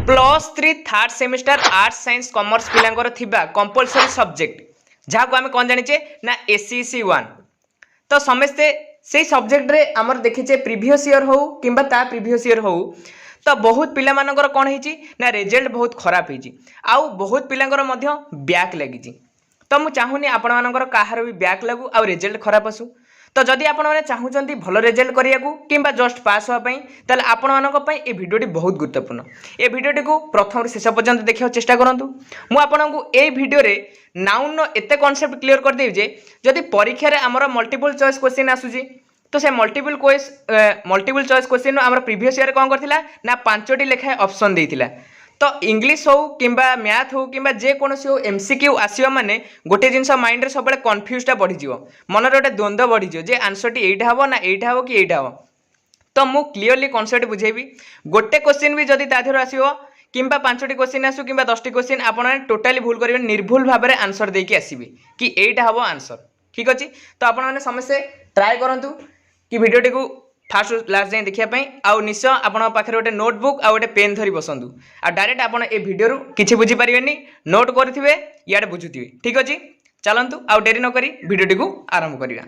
+3 third semester arts science commerce पिलांकर थिबा compulsory subject जहाँ को आम कौन जाने ना एससीसी 1 तो समस्ते से सब्जेक्ट रे आमर देखीचे प्रीवियस ईयर हो किंबा ता प्रीवियस ईयर हो तो बहुत पिला मानकर कौन है ना रिजल्ट बहुत खराब होती आउ बहुत पिलांकर मध्य बैक लगी तो मुझे चाहूनी आपण मानकर कहार भी बैक लागू आ रिजल्ट खराब आसू तो जदि आपण मैंने चाहते भल रिजल्ट करने कि जस्ट पास होगापी तेल आपण मानी ये भिडटी बहुत गुरुत्वपूर्ण ये भिडटी को प्रथम शेष पर्यंत देखा चेष्टा करूँ मुझे ये भिडियो नाउन एत कनसेप्ट क्लीयर करदेवी जे जदि परीक्षा आमर मल्टीपल चॉइस क्वेश्चन आसूसी तो से मल्टीपल चॉइस क्वेश्चन आम प्रीवियस ईयर कौन करथिला ना 5टी लेखाएं ऑप्शन देथिला तो इंग्लिश हो किंबा मैथ हो किंबा जेकोसी हो एमसीक्यू आसवा माने गोटे जिनस माइंड रे सब कन्फ्यूजटा बढ़ीज मन गोटे द्वंद्व बढ़ीज जे आंसर एटा हम ना एटा हम कि एटा हम तो मु क्लीयरली कनसेप्ट बुझेबी गोटे क्वेश्चन भी जदि तादेहर आसो किंबा 5टी क्वेश्चन आसू किंबा 10टी क्वेश्चन आपण टोटाली भूल करेंगे निर्भुल भाव में आंसर देकी आसबे कि एटा हम आंसर ठीक अच्छे तो आपण मैंने समस्ते ट्राए करूँ कि भिडियोटी को फास्ट लास्ट जाए देखापी आउ निश्चय आपन पाखे गोटे नोटबुक आ गोटे पेन धरी बसतु आ डायरेक्ट आपन ए भिडियो किसी बुझीपारे नोट करेंगे इे बुझुवे ठीक अच्छे चलतु आउ डेरी नक भिडियोटी को आरंभ करवा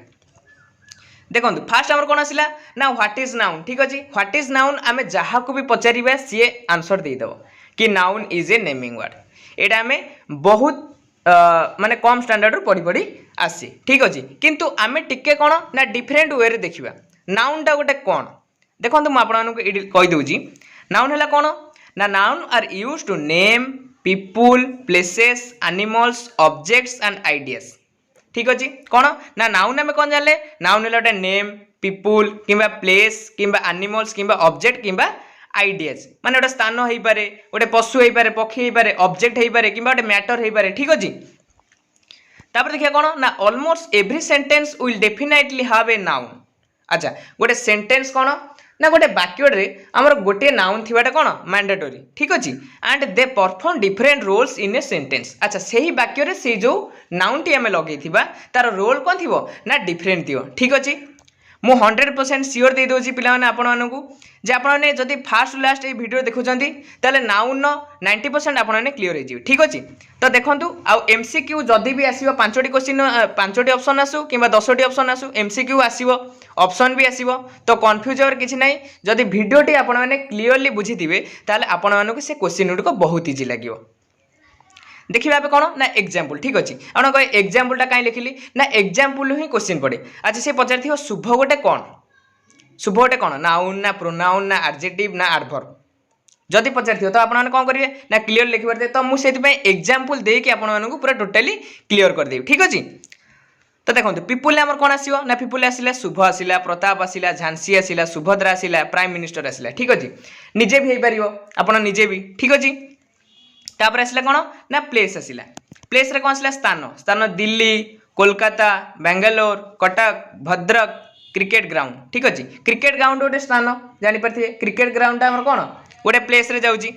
देखो फास्ट आम कौन आसला ना व्हाट इज नाउन ठीक अच्छे व्हाट इज नाउन आम जहाँ को भी पचार सी आंसर देदेव कि noun is a naming word यहाँ आम बहुत माने कम स्टैंडर्ड पढ़ी पढ़ी आसी ठीक अच्छे किंतु आम टिके कौन ना डिफरेंट वे देखा नाउनटा गोटे कौन देखो मुझे कहीदे नाउन है कौन ना noun are use to name people places animals objects and ideas ठीक अच्छे कौन ना नाउन आम कौन जाने नाउन है गोटे नेम पीपुल किंबा प्लेस किंबा एनिमल्स किंबा ऑब्जेक्ट किंबा आइडियाज माने गोटे स्थान हो पारे गोटे पशु हो पारे पक्षी हो पारे ऑब्जेक्ट हो पारे किंबा गोटे मैटर हो पारे ठीक अच्छे तापर देखिए कौन ना almost every sentence will definitely have a noun अच्छा गोटे सेंटेंस कौन ना गोटे वाक्य आमर गोटे नाउन थीबाटा कौन मैंडेटरी ठीक अच्छे and they perform different roles in a sentence अच्छा से ही वाक्य से जो नाउन टी आम लगे तार रोल कौन थी ना डिफरेंट थी ठीक अच्छे मु 100% सियोर दे दूसरी पिलाने आपको जे आपने जदि फास्ट लास्ट ये वीडियो देखुंत ताले नाउन 90% आपने क्लीयर हो ठीक अच्छे तो देखूँ आउ एमसीक्यू जदि भी आसो 5टी क्वेश्चन 5टी ऑप्शन आसू कि 10टी ऑप्शन आसू एमसीक्यू आसो ऑप्शन भी आसो तो कन्फ्यूज होवर किसी ना जदि भिडियोटी आपने क्लीयरली बुझीथे ताले आपको से क्वेश्चन गुड़िक बहुत इजी लगे देखिए आप कौन ना एग्जाम्पल ठीक अच्छे आप कहे एग्जाम्पलटा कहीं लिखिली ना एग्जाम्पल ही क्वेश्चन पड़े अच्छा से पचार शुभ गोटे कौन शुभ गोटे कौन नाउन ना प्रोनाउन ना एडजेक्टिव ना एडवर्ब जदि पचार तो आपने कौन करेंगे ना क्लीयर लिखिपारे तो मुझे एग्जाम्पल देकी आपको पूरा टोटाली क्लीयर करदेवी ठीक अच्छे तो देखो पीपुल आमर कौन आसो ना पीपुल आसला शुभ आसला प्रताप आसला झांसी आसला सुभद्रा आसला प्राइम मिनिस्टर आसला ठीक अच्छे निजे भी हो पार आप निजे भी ठीक अच्छे तापर आसला कौन ना प्लेस आसला प्लेस रे कौन आसला स्थान स्थान दिल्ली कोलकाता बेंगालोर कटक भद्रक क्रिकेट ग्राउंड ठीक अच्छे क्रिकेट ग्राउंड गोटे स्थान जानीपारे क्रिकेट ग्राउंड आम कौन गोटे प्लेस रे जाऊँगी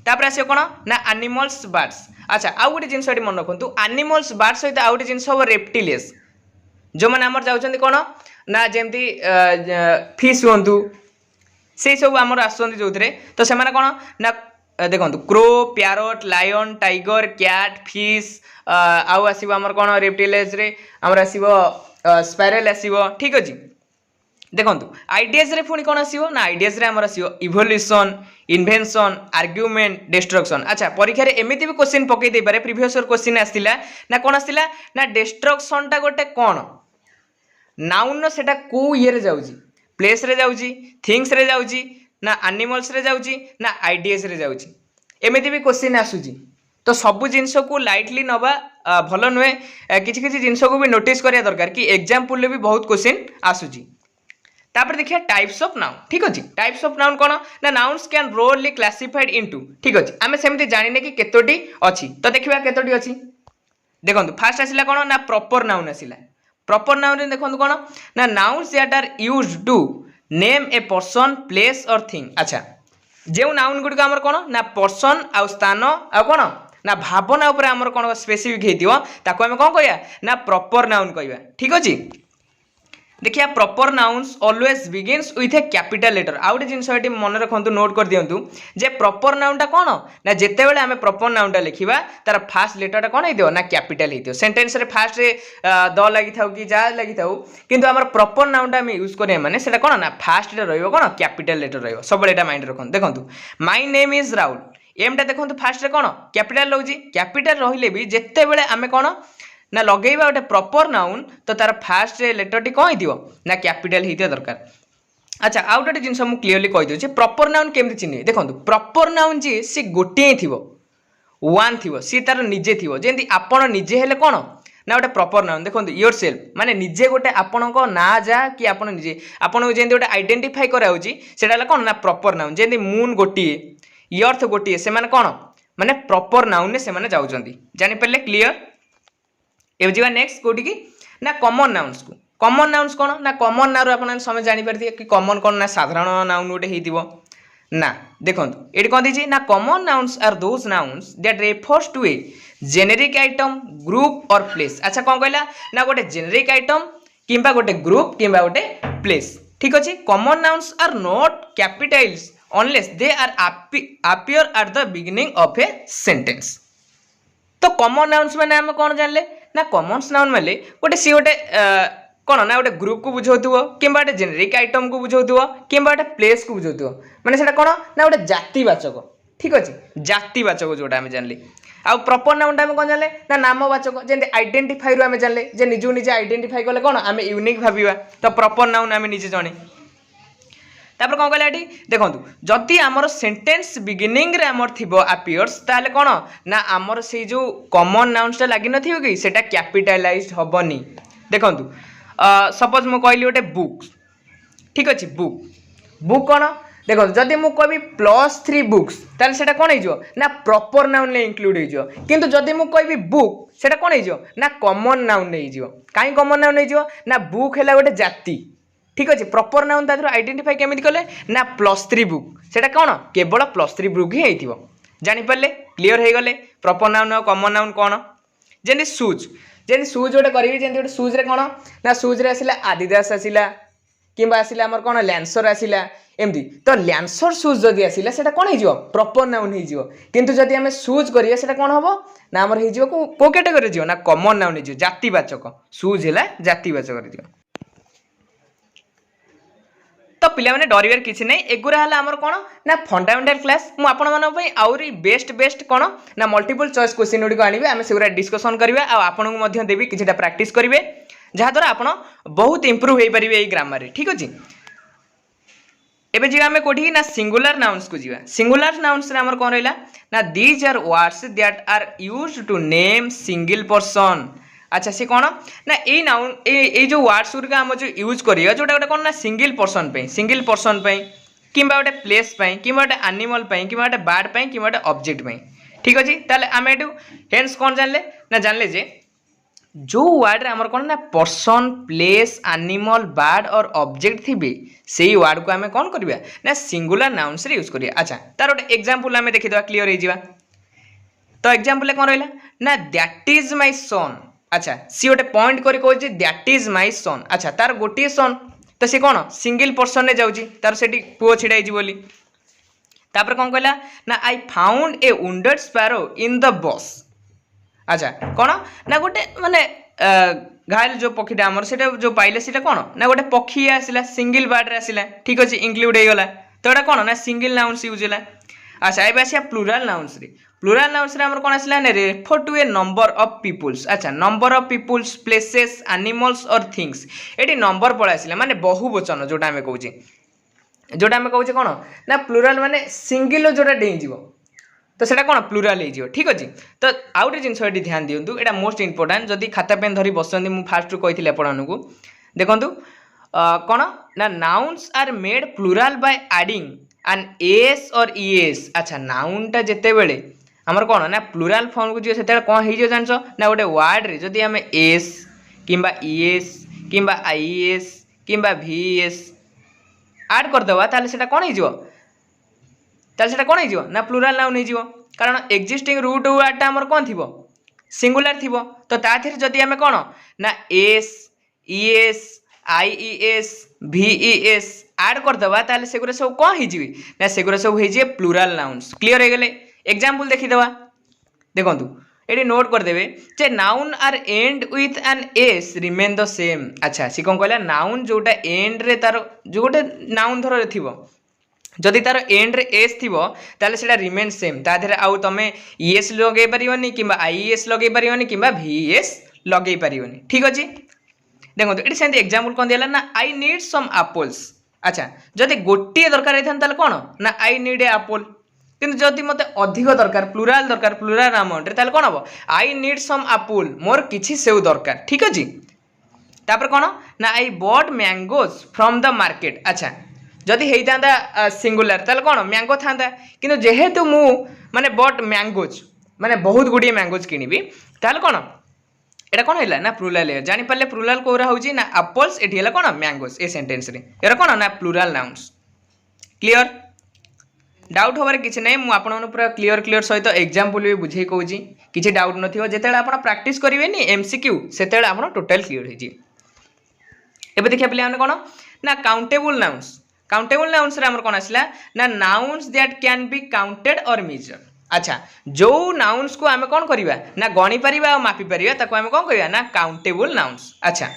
तापर आसो कौन ना एनिमल्स बर्ड्स अच्छा आउ गोटे जिनस मन रखु एनिमल्स बर्ड्स सहित आउ गोटे जिनस हम रेप्टिलियस जो मैंने आमर जाऊँच कौन ना जमती फिश हूँ से सब आमर आसुँच जो तो से कौन ना देखो crow parrot lion tiger cat fish आउ आसो आमर कौन रेप्टिलियस रे आमर आसो स्पाइरल आसो ठीक अच्छे देखो आइडियाज रे पुणी कौन आसो ना आइडियाज रे आमर आसो इवोल्यूशन इन्वेंशन आर्ग्यूमेंट डिस्ट्रक्शन अच्छा परीक्षा रे एमिति भी क्वेश्चन पकई दे पारे प्रीवियस ईयर क्वेश्चन आसला ना कौन आसला ना डिस्ट्रक्शन टा गोटे कौन नाउन सेटा को ये रे जाउजी प्लेस रे जाउजी थिंग्स रे जाउजी ना एनिमल्स रे जाउजी ना आइडियाज रे जाउजी एमिति भी क्वेश्चन आसुजी तो सबू जिनस को लाइटली नवा भल नुहे किसी किसी जिनस को भी नोटिस करिया दरकार कि एग्जाम्पल भी बहुत क्वेश्चन आसुजी तापर देखिए टाइप्स ऑफ नाउन ठीक अच्छे टाइप्स ऑफ नाउन कौन ना nouns can broadly classified into ठीक अच्छे आम सेमती जानिने कि केतोटी अच्छी तो देखिए केतोटी अच्छी देखो फास्ट आसला कौन ना प्रॉपर नाउन आसला प्रॉपर नाउन देखो कौन ना nouns that are used to name a person place or thing अच्छा जो नाउन गुड़िक आमर कौन ना पर्सन आउ स्थान आउ कौन ना भावना उपर आमर कौन स्पेसिफिक होती आम कौन कह ना प्रॉपर नाउन कहवा ठीक अच्छे देखिए proper nouns always begins with a capital letter आउ गोटे जिनस मन रखु नोट कर दिंतु जे प्रॉपर नाउनटा कौन ना जिते बड़े आम प्रॉपर नाउनटा लिखा तार फास्ट लेटरटा कौन हो ना कैपिटल हो सेंटेंस रे फास्ट रे द लगी था कि जहाँ लगी था किंतु आम प्रॉपर नाउनटा आम यूज करें माने सेटा कौन ना फास्ट रे रहिबो कौन कैपिटल लेटर रहिबो सब एटा माइंड रखु देखंतु माय नेम इज राहुल एमटा देखंतु फास्ट रे कौन कैपिटल रहउजी कैपिटल रहिले भी जिते बड़े आम कौन ना लगेबा गोटे प्रॉपर नाउन तो तार फास्ट लेटरटी कौन हो ना कैपिटल होता दरकार। अच्छा आउ गोटे जिन मुझे क्लीयरली कहीदे प्रॉपर नाउन केमती चिन्ह देखो प्रॉपर नाउन जी सी गोटे थी वन थी सी तार निजे थी जमी आपण निजे हेले कौन ना गोटे प्रॉपर नाउन देखो योर सेल्फ माने निजे गोटे आपण ना जा कि आप निजे आपको जमी गोटे आइडेंटिफाई कराला कौन ना प्रॉपर नाउन जमी मून गोटे अर्थ गोटे से कौन माने प्रॉपर नाउन से जाऊँगी जानीपारे क्लीयर। एवं जी नेक्स्ट कौटी की ना कॉमन नाउन्स को कॉमन नाउन्स कौन ना कॉमन नाउ आप समय जानीपारे कि कॉमन कौन ना साधारण नाउन गोटे हो ना देखो ये कौन दीजिए ना common nouns are those nouns that refers to a generic item group or place. अच्छा कौन कहला ना गोटे जेनेरिक आइटम किंबा गोटे ग्रुप किंबा गोटे प्लेस ठीक अच्छे common nouns are not capitals unless they are appear at the beginning of a sentence. तो कॉमन नाउन्स मैंने आम कौन जानले ना कॉमन नाउन माने गोटे सी गोटे कौन ना गोटे ग्रुप को बुझाऊव कि गोटे जेनेरिक आइटम को बुझाऊव कि गोटे प्लेस को बुझाऊव माने सेटा कौन ना गोटे जातिवाचक ठीक अच्छे जातिवाचक जोटा आम जानली आउ प्रॉपर नाउनटा आम कौन जानले ना नामवाचक जमी आइडेंटिफाई रू आम जानले जे निजू निजे आइडेंटिफाई कले कौन आम यूनिक भाविबा तो प्रॉपर नाउन आम निजे जणे तापर कौन कहला ये देखो जदि आमर सेंटेंस बिगिनिंग रे आमर थिबो अपीयर्स ताले कौन ना आमर से जो कॉमन नाउन्सटा लगी नथिबो कि सेटा कैपिटलाइज्ड हबनी देखो सपोज मु कहली गोटे बुक ठीक अच्छे बुक बुक कौन देखो जदि मु कहबी +3 बुक्स ताले सेटा कौन हो ना प्रॉपर नाउन ले इंक्लूड हो किंतु जदि मु कहबी बुक सेटा कौन हो ना कॉमन नाउन हो कहीं कॉमन नाउन हो ना बुक है गोटे जाति ठीक अच्छे प्रॉपर नाउन तादर आइडेंटिफाई केमी कले ना +3 बुक सेटा कौन केवल +3 बुक ही हो जानीपारे क्लीयर हो गले प्रॉपर नाउन और कॉमन नाउन कौन जमी सुज जमी सुज गोटे करी जमी गोटे सुज रे कौन ना सुज रे आसिला आदिदास आसिला किंबा आसिला आमर कौन लैंसर आसिला एमती तो लैंसर सुज जदि आसिला सेटा कौन हो प्रॉपर नाउन हो किंतु जदि आम सुज करिया सेटा कौन हम ना आमर हो को कैटेगरी ना कॉमन नाउन हो जातिवाचक सुज है जातिवाचक। तो पिला माने डरिवार किसी नहीं एगुरा है आमर कौन ना फंडामेंटल क्लास मु आपण मानक पई आउरी बेस्ट कौन ना मल्टीपल चॉइस क्वेश्चन गुडी को आनिबे आमे सेगुरा डिस्कशन करबा आ आपन को मध्य देबी किछटा प्रैक्टिस करिवे जहा द्वारा आपण बहुत इंप्रूव होई परिबे ए ग्रामर रे ठीक अछि। एबे जी आमे कोठी ना सिंगुलर नाउन्स को जीवा सिंगुलर नाउन्स रे आमर कोन रहला ना these are words that are used to name single person. अच्छा सी कौन ना ये नाउन ये जो वर्ड्स गुरिक आम जो यूज करिया जोटा गोटे कौन ना सिंगल पर्सन कि गोटे प्लेस कि गोटे एनिमल कि गोटे बर्ड कि गोटे ऑब्जेक्ट ठीक अच्छे ताले आम एटू हेन्स कौन जानले ना जानले जे जो वर्ड आमर कौन ना पर्सन प्लेस एनिमल बर्ड और ऑब्जेक्ट थी से वर्ड को आम कौन करवा ना सिंगुलर नाउन्स रे यूज करिया। अच्छा तार गोटे एग्जांपल आम देखिदवा क्लियर हो जावा तो एग्जांपल कौन रहा ना दैट इज माय सन। अच्छा सी गोटे पॉइंट करी कहूँ दैट इज माय सन। अच्छा तार गोटे सन तो सी कौन सिंगल पर्सन ने जाऊँगी तार से पुओ छिड़ाई बोली तापर कौन कहला ना I found a wounded sparrow in the bus. अच्छा कौन ना गोटे माने घायल जो पक्षीटा आमर से जो पाइले से कौन ना गोटे पक्षी आसला सिंगल बर्ड रे आसला ठीक अच्छे इंक्लूड हो गला तो ये कौन ना सिंगल नाउन्स यूज है। अच्छा ये आसिया प्लूराल नाउन्स रे हमर कौन आसला refer to a number of peoples. अच्छा number of peoples places animals और थिंग्स ये नंबर पड़ा आसला माने बहुवचन जोटा आम कहूँ कौन ना प्लूराल माने सिंगल जोटा डेई जीवो तो सेटा कौन प्लूराल हो ठीक अच्छे। तो आउ गोटे जिनस ये ध्यान दिंतु एटा मोस्ट इंपोर्टाट जदि खाता पेन धरी बसती मुझे फास्ट कही आपको देखु कौन ना nouns are made plural by adding an S or ES. अच्छा नाउनटा जिते बेले आमर कौन ना प्लूराल फॉर्म को जी से कौन हो जान ना गोटे वर्ड रे जदि आम एस किंबा ईएस किंबा आईएस किंबा वीएस ऐड करदेवा ताले सेटा कौन हो ना प्लूराल नाउन हो कारण एक्जिस्टिंग रूट वर्डटा आमर कौन थी सिंगुलर थी तो ताथेर जदि आम कौन ना एस ईएस IES VES आड करदे ताले सेगुरा सब कौन हो ना सेगुरा सब हो प्लूराल नाउन्स क्लीयर हो गले एग्जांपल देखीदवा देखंतु एटी नोट करदेवे जे noun are end with an S remain the same अच्छा सी कौन कहला नाउन जोटा एंड रे तार जो गोटे नाउन धर थिबो जदि तार एंड रे एस थिबो ताले सेटा रिमेन सेम ता देहरे आउ तमे ईएस लगे परियोनी किबा आईएस लगे परियोनी किबा वीएस लगे परियोनी ठीक अछि देखो ये सेमती एग्जांपल कौन दिला ना आई नीड सम एप्पल्स अच्छा जदि गोटे दरकार होता ताले कौन ना आई नीड ए एप्पल किंतु जदि मते अधिक दरकार प्लूराल अमाउंट रे ताले कौन हम आई नीड सम एप्पल मोर किछि सेव दरकार ठीक अछि तापर कौन ना I bought mangoes from the market अच्छा जदि हेइतांदा सिंगुलर ताले कौन मैंगो थांदा किंतु जेहेतु मु माने बॉट मैंगोज माने बहुत गुडी मैंगोज किनिबी ताले कौन एटा कौन है ना प्लूराल जानी पारे प्लूराल कोरा होची ना एप्पल्स एठी हला कौन मैंगोज ए सेंटेंस रे एरा कौन ना प्लूराल नाउन्स क्लियर डाउट होबार किछि नै मु आपन मन पूरा क्लियर सहित एग्जांपल भी बुझे कहूची किछि डाउट नथियो जेतेला आपन प्रैक्टिस करिवे नी एमसीक्यू सेतेला आपन टोटल क्लियर होई जी एबे देखिया पिले हमने कौन ना काउंटेबल नाउन्स रे हमर कौन आसला ना nouns that can be counted और मेजर्ड अच्छा जो नाउन्स को आम कौन करवा ना गणी पारिबा और मापी पारिबा ताको आम कौन कहवा ना काउंटेबल नाउन्स अच्छा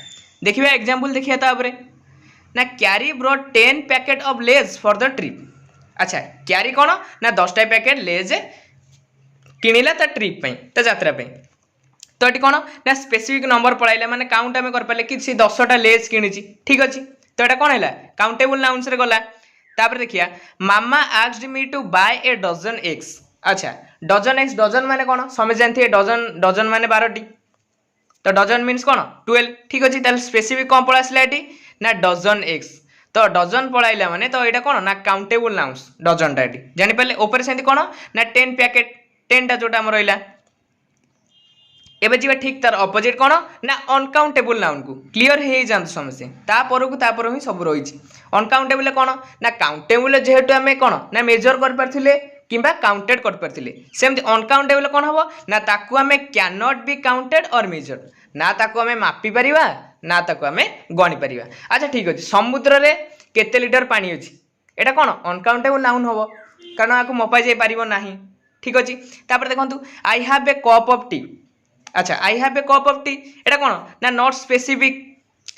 देखिबा एग्जांपल देखिया तापरे ना Carrie brought 10 packet of Lays for the trip अच्छा क्यारी कौन ना 10टा पैकेट लेज किनिला ता ट्रिप पई ता यात्रा पई तो ये कौन ना स्पेसिफिक नंबर पड़ाइला माने काउंट आम कर पाले कि से 10टा लेज किनिची ठीक अछि तो एटा कौन है काउंटेबल नाउन्स रे गला तापर देखिया मामा asked me to buy a dozen eggs अच्छा डजन एक्स डजन माने कौन समझ जानते डजन माने 12टी तो डजन मीन्स कौन 12 ठीक अच्छे ताल स्पेसिफिक कौन पड़ा आसला एटी ना डजन एक्स तो डजन पड़ाइला माने तो यहाँ कौन ना काउंटेबल नाउन्स डजन टा जानी पारे ऊपर से कौन ना 10 पैकेट 10टा जोटा आम रहा एबे जीवा ठीक तार अपोजिट कौन ना अनकाउंटेबल नाउन को क्लियर हो जातु समस्ते तापर ही सब रही अनकाउंटेबल कौन ना काउंटेबल जेहेतु आम कौन ना मेजर कर पारथिले किंबा काउंटेड कर पारथिले सेमती अनकाउंटेबल कौन हम ना ताकू आम कैन नॉट बी काउंटेड और मेजर ना ताकू आम मापी परिबा ना ताकू आम गणी परिबा अच्छा ठीक अच्छे समुद्र रे केते लिटर पानी अछि एटा कौन अनकाउंटेबल नाउन हम कारण आपको मपा जाई परिबो नाही ठीक अच्छे तापर देखंतु I have a cup of tea अच्छा I have a cup of tea एटा कौन ना नॉट स्पेसिफिक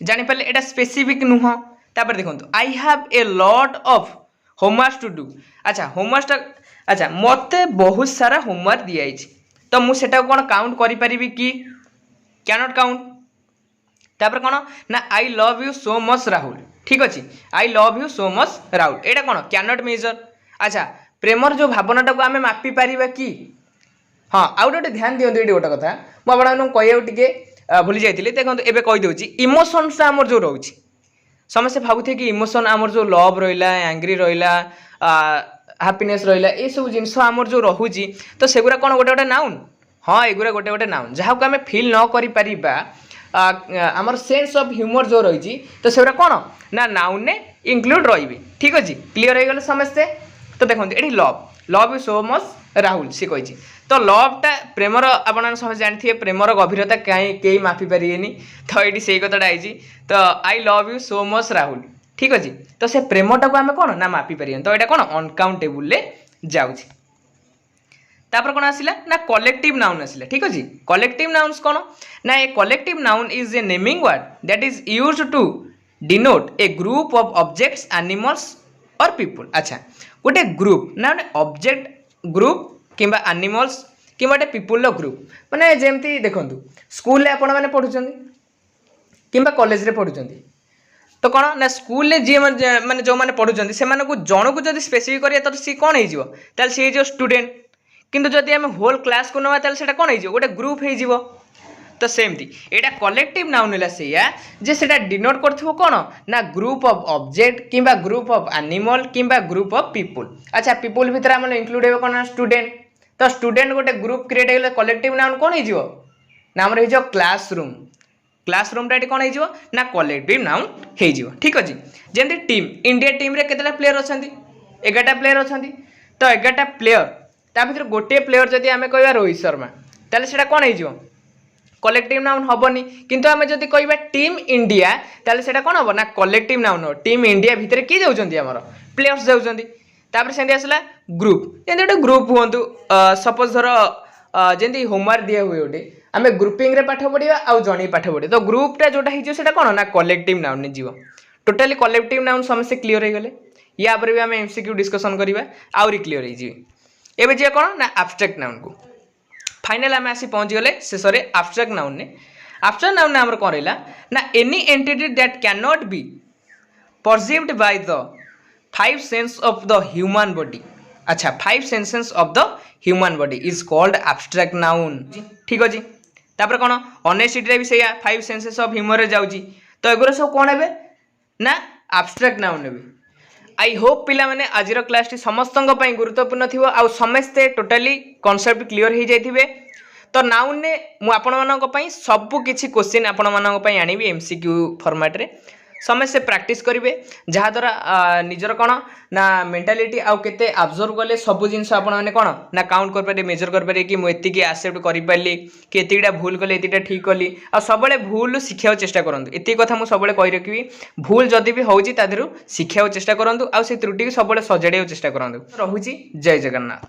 जानी पारे एटा स्पेसिफिक नुह तापर देखंतु I have a lot of homework to do अच्छा होमवर्क अच्छा मते बहुत सारा होमवर्क दिया तो मुझे कौन काउंट करी कि कैन नॉट काउंट तापर कौन ना I love you so much Rahul ठीक अच्छे I love you so much Rahul एटा कौन कैन नॉट मेजर अच्छा प्रेमर जो भावनाटा को आम मापी पारिबा कि हाँ आउ गोटे ध्यान दिखाते ये गोटे कथा मुझे कह भूली जाइए देखो एवं कहीदे इमोशनस आमर जो रोचे समस्ते भावुथे कि इमोशन आमर जो लव रहा एंग्री रहा हैप्पीनेस रहा ये सब जिनस आमर जो रोचे तो सेगुरा कौन गोटे गोटे नाउन हाँ एगुरा गोटे गोटे नाउन जहाँ को आम फिल न कर आमर सेंस ऑफ ह्यूमर जो रही तो सेगुरा कौन ना नाउन ने इंक्लूड रही ठीक अच्छे क्लीयर हो गले समस्ते तो देखो ये love you so much Rahul सी कही तो लवटा प्रेमर आप समझ जानते प्रेमर गभीरता कहीं मापी पारे तो ये से कथाटा आई तो I love you so much Rahul ठीक अच्छे तो से प्रेमटा को आम कौन ना मापी पारे तो यहाँ कौन अनकाउंटेबल जाऊँगी तापर कौन आसला ना कलेक्टिव नाउन आसला ठीक अच्छे कलेक्टिव नाउन्स कौन ना a collective noun is a naming word that is used to denote a group of objects animals or people अच्छा गोटे ग्रुप ना ऑब्जेक्ट ग्रुप किंबा एनिमल्स कि पीपुल ग्रुप माने जेमती देखंतु स्कूल रे आपण माने पढुचंदी किंबा कॉलेज रे पढुचंदी तो कौन ना स्कूल रे जी माने जो माने पढुचंदी से माने को जण को जदी स्पेसिफिक करिया तो सी कोन हे जिवो ताल सी जो स्टूडेंट किंतु जदी हम होल क्लास को नवा ताल सेटा कोन हे जिवो गोटे ग्रुप हे जिवो तो सेमती एटा कलेक्टिव नाउन है सेया जे सेटा डिनोट करथबो कोन ना ग्रुप ऑफ ऑब्जेक्ट किंबा ग्रुप ऑफ एनिमल किंबा ग्रुप ऑफ पीपल अच्छा पीपल भीतर हम इंक्लूड हेबो कोन स्टूडेंट तो स्टूडेंट गोटे ग्रुप क्रिएट हेले कलेक्टिव नाउन कोन हे ना हमर हे क्लासरूम टा कौन हो ना कलेक्टिव नाउन हो ठीक अच्छे जमी टीम इंडिया टीम रे केतेटा प्लेयर अच्छा 11टा प्लेयर अच्छा तो 11टा प्लेयर ता भीतर गोटे प्लेयर जदि आम कह रोहित शर्मा ताले सेटा कौन हो कलेक्टिव नाउन हेनी किंतु आम जब कह टीम इंडिया ताले सेटा कौन हम ना कलेक्टिव नाउन हो टीम इंडिया भितर किए जाऊँगी आमर प्लेयर्स जाऊँगी तापर से आसला ग्रुप जमी गोटे ग्रुप हूँ सपोज धर जमी होमवर्क दिया हुए गोटे आम ग्रुपिंग रे पाठ पढ़ा आउ जन पाठ पढ़े तो ग्रुपटा जोटा होता कौन ना कलेक्टिव नाउन ने जीव टोटाली कलेक्टिव नाउन समस्ते क्लीयर हो गले या पर भी आम एमसीक्यू डिस्कसन करवा आउरी क्लीयर हो जी कौन ना एब्स्ट्रैक्ट नाउन को फाइनल आम आसी पहुँची गले शेष में एब्स्ट्रैक्ट नाउन ने आमर कौन रहा ना any entity that can not be perceived by the 5 sense of the human body अच्छा 5 senses of the human body is called abstract noun ठीक अच्छे तापर कौन ऑनेस्टी भी से 5 सेंसेस ऑफ ह्यूमन रे जाउची तो एगुरा सब कौन है ना एब्स्ट्रैक्ट नाउन ने आई होप पिला माने आजिर क्लास टी समस्त गुरुत्वपूर्ण थी आउ समस्ते टोटाली कॉन्सेप्ट क्लीयर हो जाइए तो नाउन ने मुझे सबू किसी क्वेश्चन आपण मानी आनी एमसीक्यू फॉर्मेट रे समस्ते प्रैक्टिस करेंगे जहाद्वारा निजर कौन ना मेंटालिटी आउ केते ऑब्जर्व कले सब जिनस आपने कौन ना काउंट कर मेजर कर कि मुझे एक्सेप्ट कर पारि कि एतिटा भूल कले एतिटा ठीक कली आ सब भूल शिक्षा चेष्टा करूँ ये कथा मुझे सब कही रखी भूल जदि भी होची ता देहरु शिक्षा चेष्टा करूँ आ त्रुटि सब सजाड़ चेष्टा करूँ रहुची जय जगन्नाथ।